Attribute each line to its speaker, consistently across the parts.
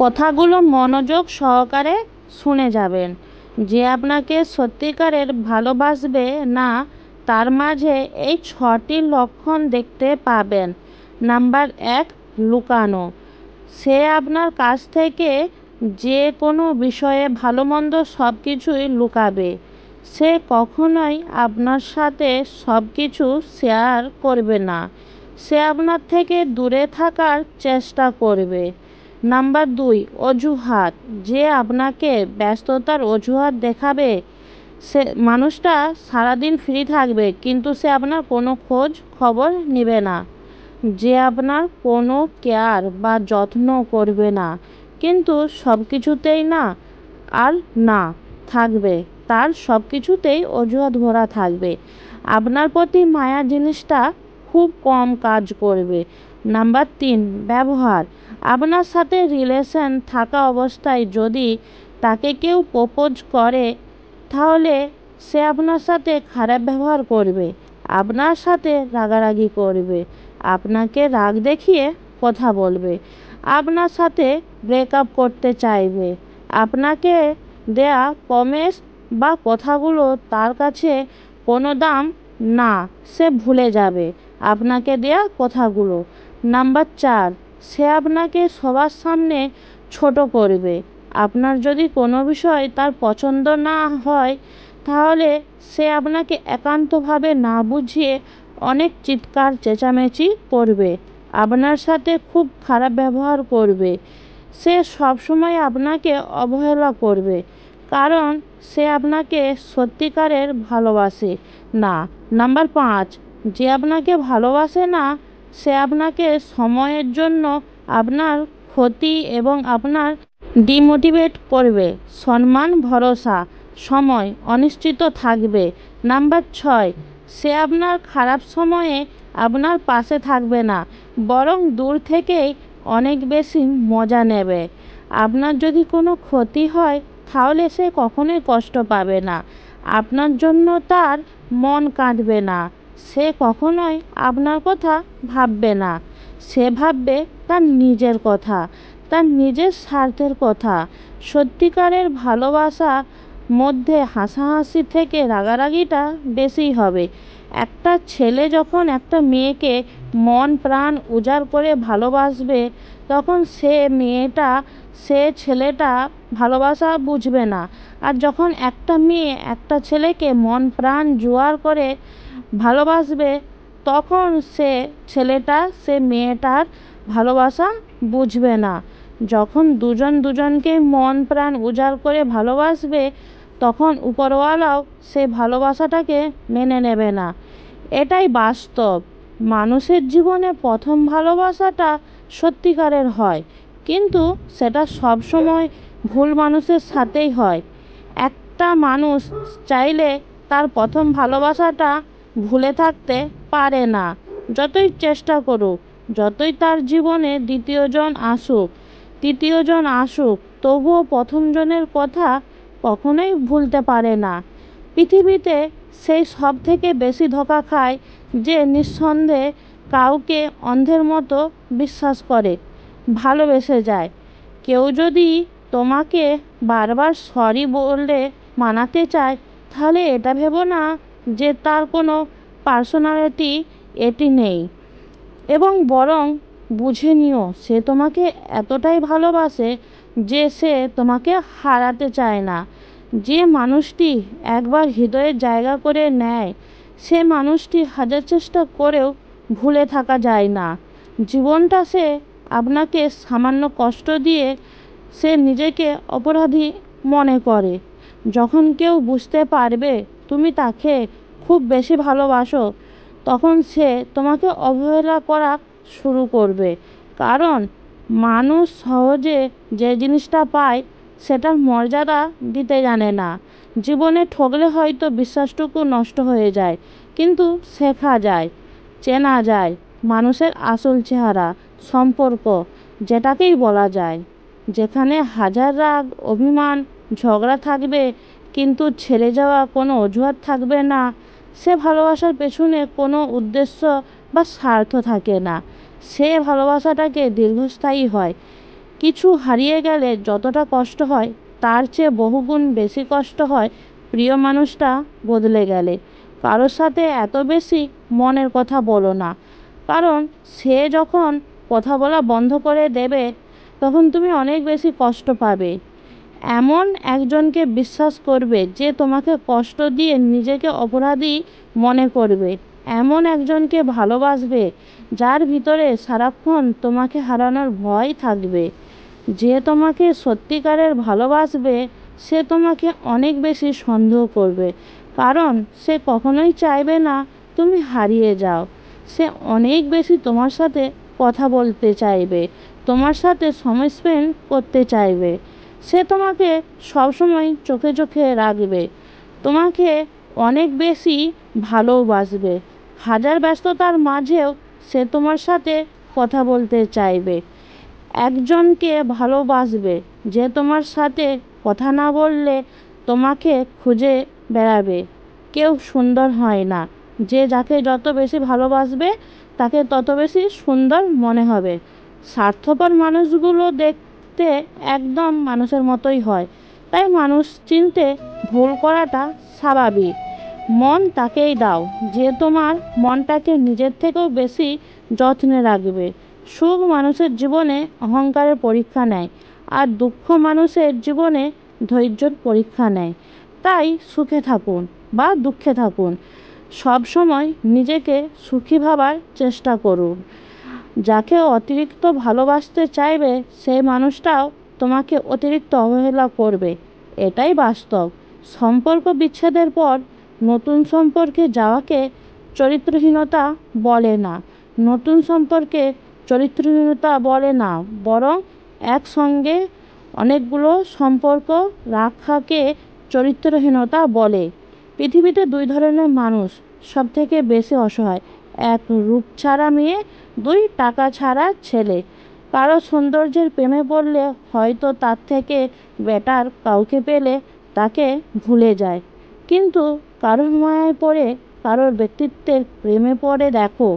Speaker 1: কথাগুলো মনোযোগ সহকারে শুনে যাবেন। যে আপনাকে সত্যিকারের ভালোবাসবে না তার মাঝে এই 6টি লক্ষণ দেখতে পাবেন। নাম্বার 1, লুকানো। সে আপনার কাছ থেকে যে কোনো বিষয়ে ভালো মন্দ সব কিছুই লুকাবে। সে কখনোই আপনার সাথে সব কিছু শেয়ার করবে না। সে আপনার থেকে দূরে থাকার চেষ্টা করবে। নাম্বার 2, অজুহাত। যে আপনাকে ব্যস্ততার অজুহাত দেখাবে। সে মানুষটা সারাদিন ফ্রি থাকবে কিন্তু সে আপনার কোনো খোঁজ খবর নেবে না। যে আপনার কোনো কেয়ার বা যত্ন করবে না কিন্তু সব কিছুতেই না আর না থাকবে, তার সব কিছুতেই অজুহাত ভরা থাকবে। আপনার প্রতি মায়া জিনিসটা খুব কম কাজ করবে। নাম্বার 3, ব্যবহার। আপনার সাথে রিলেশন থাকা অবস্থায় যদি তাকে কেউ প্রপোজ করে তাহলে সে আপনার সাথে খারাপ ব্যবহার করবে, আপনার সাথে রাগারাগি করবে, আপনাকে রাগ দেখিয়ে কথা বলবে, আপনার সাথে ব্রেকআপ করতে চাইবে। আপনাকে দেয়া প্রমিস বা কথাগুলো তার কাছে কোনো দাম না, সে ভুলে যাবে আপনাকে দেয়া কথাগুলো। নাম্বার 4, সে আপনাকে সবার সামনে ছোট করবে। আপনার যদি কোনো বিষয় তার পছন্দ না হয় তাহলে সে আপনাকে একান্তভাবে না বুঝিয়ে অনেক চিৎকার চেঁচামেচি করবে, আপনার সাথে খুব খারাপ ব্যবহার করবে। সে সবসময় আপনাকে অবহেলা করবে কারণ সে আপনাকে সত্যিকারের ভালোবাসে না। নাম্বার 5, যে আপনাকে ভালোবাসে না সে আপনাকে সময়ের জন্য আপনার ক্ষতি এবং আপনার ডিমোটিভেট করবে। সম্মান, ভরসা, সময় অনিশ্চিত থাকবে। নাম্বার 6, সে আপনার খারাপ সময়ে আপনার পাশে থাকবে না বরং দূর থেকেই অনেক বেশি মজা নেবে। আপনার যদি কোনো ক্ষতি হয় তাহলে সে কখনোই কষ্ট পাবে না, আপনার জন্য তার মন কাঁদবে না, সে কখনোই আপনার কথা ভাববে না। সে ভাববে তার নিজের কথা, তার নিজের স্বার্থের কথা। সত্যিকারের ভালোবাসা মধ্যে হাসাহাসি থেকে রাগারাগিটা বেশি হবে। একটা ছেলে যখন একটা মেয়েকে মন প্রাণ উজাড় করে ভালোবাসবে তখন সে ছেলেটা ভালোবাসা বুঝবে না। আর যখন একটা মেয়ে একটা ছেলেকে মন প্রাণ জোয়ার করে ভালোবাসবে তখন সে মেয়েটার ভালোবাসা বুঝবে না। যখন দুজন দুজনকে মন প্রাণ উজাড় করে ভালোবাসবে তখন উপরওয়ালাও সে ভালোবাসাটাকে মেনে নেবে না। এটাই বাস্তব। মানুষের জীবনে প্রথম ভালোবাসাটা সত্যিকারের হয় কিন্তু সেটা সব সময় ভুল মানুষের সাথেই হয়। একটা মানুষ চাইলে তার প্রথম ভালোবাসাটা ভুলে থাকতে পারে না, যতই চেষ্টা করুক, যতই তার জীবনে দ্বিতীয়জন আসুক, তৃতীয়জন আসুক, তবুও প্রথমজনের কথা কখনোই ভুলতে পারে না। পৃথিবীতে সেই সব থেকে বেশি ধোঁকা খায় যে নিঃসন্দেহে কাউকে অন্ধের মতো বিশ্বাস করে ভালোবেসে যায়। কেউ যদি তোমাকে বারবার সরি বলে মানাতে চায় তাহলে এটা ভেবো না যে তার কোনো পার্সোনালিটি এটি নেই, এবং বরং বুঝে নিও সে তোমাকে এতটাই ভালোবাসে যে সে তোমাকে হারাতে চায় না। যে মানুষটি একবার হৃদয়ে জায়গা করে নেয় সে মানুষটি হাজার চেষ্টা করেও ভুলে থাকা যায় না। জীবনটা সে আপনাকে সামান্য কষ্ট দিয়ে সে নিজেকে অপরাধী মনে করে। যখন কেউ বুঝতে পারবে তুমি তাকে খুব বেশি ভালোবাসো তখন সে তোমাকে অবহেলা করা শুরু করবে, কারণ মানুষ সহজে যে জিনিসটা পায় সেটার মর্যাদা দিতে জানে না। জীবনে ঠকলে হয়তো বিশ্বাসটুকু নষ্ট হয়ে যায় কিন্তু শেখা যায়, চেনা যায় মানুষের আসল চেহারা। সম্পর্ক যেটাকেই বলা যায়, যেখানে হাজার রাগ অভিমান ঝগড়া থাকবে কিন্তু ছেড়ে যাওয়া কোনো অজুহাত থাকবে না, সে ভালোবাসার পেছনে কোনো উদ্দেশ্য বা স্বার্থ থাকে না। সে ভালোবাসাটাকে দীর্ঘস্থায়ী হয়। কিছু হারিয়ে গেলে যতটা কষ্ট হয় তার চেয়ে বহুগুণ বেশি কষ্ট হয় প্রিয় মানুষটা বদলে গেলে। কারোর সাথে এত বেশি মনের কথা বলো না, কারণ সে যখন কথা বলা বন্ধ করে দেবে তখন তুমি অনেক বেশি কষ্ট পাবে। এমন একজনকে বিশ্বাস করবে যে তোমাকে কষ্ট দিয়ে নিজেকে অপরাধী মনে করবে। এমন একজনকে ভালোবাসবে যার ভিতরে সারাক্ষণ তোমাকে হারানোর ভয় থাকবে। যে তোমাকে সত্যিকারের ভালোবাসবে সে তোমাকে অনেক বেশি সন্দেহ করবে, কারণ সে কখনোই চাইবে না তুমি হারিয়ে যাও। সে অনেক বেশি তোমার সাথে কথা বলতে চাইবে, তোমার সাথে সময় স্পেন্ড করতে চাইবে। সে তোমাকে সবসময় চোখে চোখে রাখবে, তোমাকে অনেক বেশি ভালোবাসবে। হাজার ব্যস্ততার মাঝেও সে তোমার সাথে কথা বলতে চাইবে। একজনকে ভালোবাসবে যে তোমার সাথে কথা না বললে তোমাকে খুঁজে বেড়াবে। কেউ সুন্দর হয় না, যে যাকে যত বেশি ভালোবাসবে তাকে তত বেশি সুন্দর মনে হবে। স্বার্থপর মানুষগুলো দেখতে একদম মানুষের মতোই হয়, তাই মানুষ চিনতে ভুল করাটা স্বাভাবিক। মন তাকেই দাও যে তোমার মনটাকে নিজের থেকেও বেশি যত্নে রাখবে। সুখ মানুষের জীবনে অহংকারের পরীক্ষা নেয়, আর দুঃখ মানুষের জীবনে ধৈর্যের পরীক্ষা নেয়। তাই সুখে থাকুন বা দুঃখে থাকুন, সব সময় নিজেকে সুখী ভাবার চেষ্টা করুন। যাকে অতিরিক্ত ভালোবাসতে চাইবে সেই মানুষটাও তোমাকে অতিরিক্ত অবহেলা করবে, এটাই বাস্তব। সম্পর্ক বিচ্ছেদের পর নতুন সম্পর্কে যাওয়াকে চরিত্রহীনতা বলে না। নতুন সম্পর্কে চরিত্রহীনতা বলে না, বরং একসঙ্গে অনেকগুলো সম্পর্ক রাখাকে চরিত্রহীনতা বলে। পৃথিবীতে দুই ধরনের মানুষ সব থেকে বেশি অসহায়, এক রূপ ছাড়া মেয়ে, দুই টাকা ছাড়া ছেলে। কারো সৌন্দর্যের প্রেমে পড়লে হয়তো তার থেকে বেটার কাউকে পেলে তাকে ভুলে যায়, কিন্তু কারোর মায়ায় পড়ে, কারোর ব্যক্তিত্বের প্রেমে পড়ে দেখো,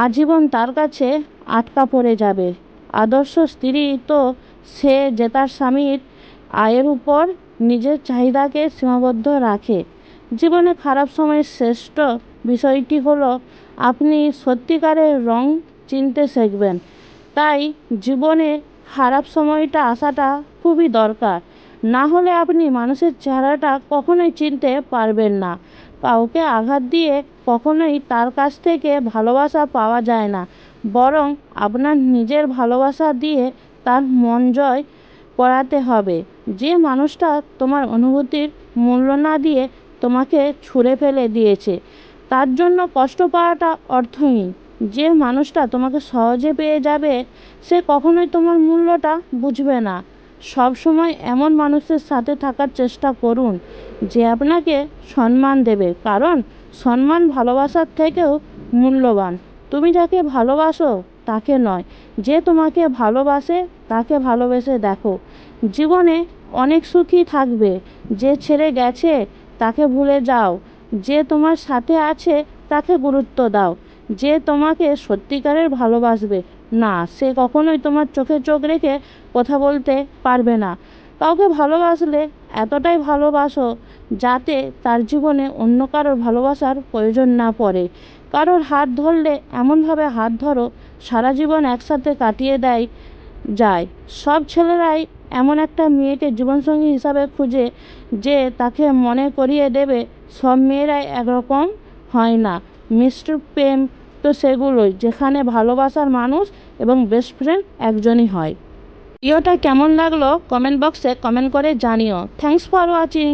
Speaker 1: আজীবন তার কাছে আটকা পড়ে যাবে। আদর্শ স্ত্রী তো সে যে তার স্বামীর আয়ের উপর নিজের চাহিদাকে সীমাবদ্ধ রাখে। জীবনে খারাপ সময়ের শ্রেষ্ঠ বিষয়টি হলো আপনি সত্যিকারের রং চিনতে শিখবেন। তাই জীবনে খারাপ সময়টা আসাটা খুবই দরকার, না হলে আপনি মানুষের চেহারাটা কখনোই চিনতে পারবেন না। কাউকে আঘাত দিয়ে কখনোই তার কাছ থেকে ভালোবাসা পাওয়া যায় না, বরং আপনার নিজের ভালোবাসা দিয়ে তার মন জয় করাতে হবে। যে মানুষটা তোমার অনুভূতির মূল্য না দিয়ে তোমাকে ছুঁড়ে ফেলে দিয়েছে তার জন্য কষ্ট পাওয়াটা অর্থহীন। যে মানুষটা তোমাকে সহজে পেয়ে যাবে সে কখনোই তোমার মূল্যটা বুঝবে না। সব সময় এমন মানুষের সাথে থাকার চেষ্টা করুন যে আপনাকে সম্মান দেবে, কারণ সম্মান ভালোবাসার থেকেও মূল্যবান। তুমি যাকে ভালোবাসো তাকে নয়, যে তোমাকে ভালোবাসে তাকে ভালোবেসে দেখো। জীবনে অনেক সুখী থাকবে। যে ছেড়ে গেছে তাকে ভুলে যাও, যে তোমার সাথে আছে তাকে গুরুত্ব দাও। যে তোমাকে সত্যিকারের ভালোবাসবে না সে কখনোই তোমার চোখে চোখ রেখে কথা বলতে পারবে না। কাউকে ভালোবাসলে এতটাই ভালোবাসো যাতে তার জীবনে অন্য কারোর ভালোবাসার প্রয়োজন না পড়ে। কারোর হাত ধরলে এমনভাবে হাত ধরো সারা জীবন একসাথে কাটিয়ে দেয় যায়। সব ছেলেরাই এমন একটা মেয়েকে জীবনসঙ্গী হিসাবে খুঁজে যে তাকে মনে করিয়ে দেবে। সব মেয়েরাই একরকম হয় না। মিষ্টি প্রেম তো সেগুলোই যেখানে ভালোবাসার মানুষ এবং বেস্ট ফ্রেন্ড একজনই হয়। ভিডিওটা কেমন লাগলো কমেন্ট বক্সে কমেন্ট করে জানিও। Thanks for watching.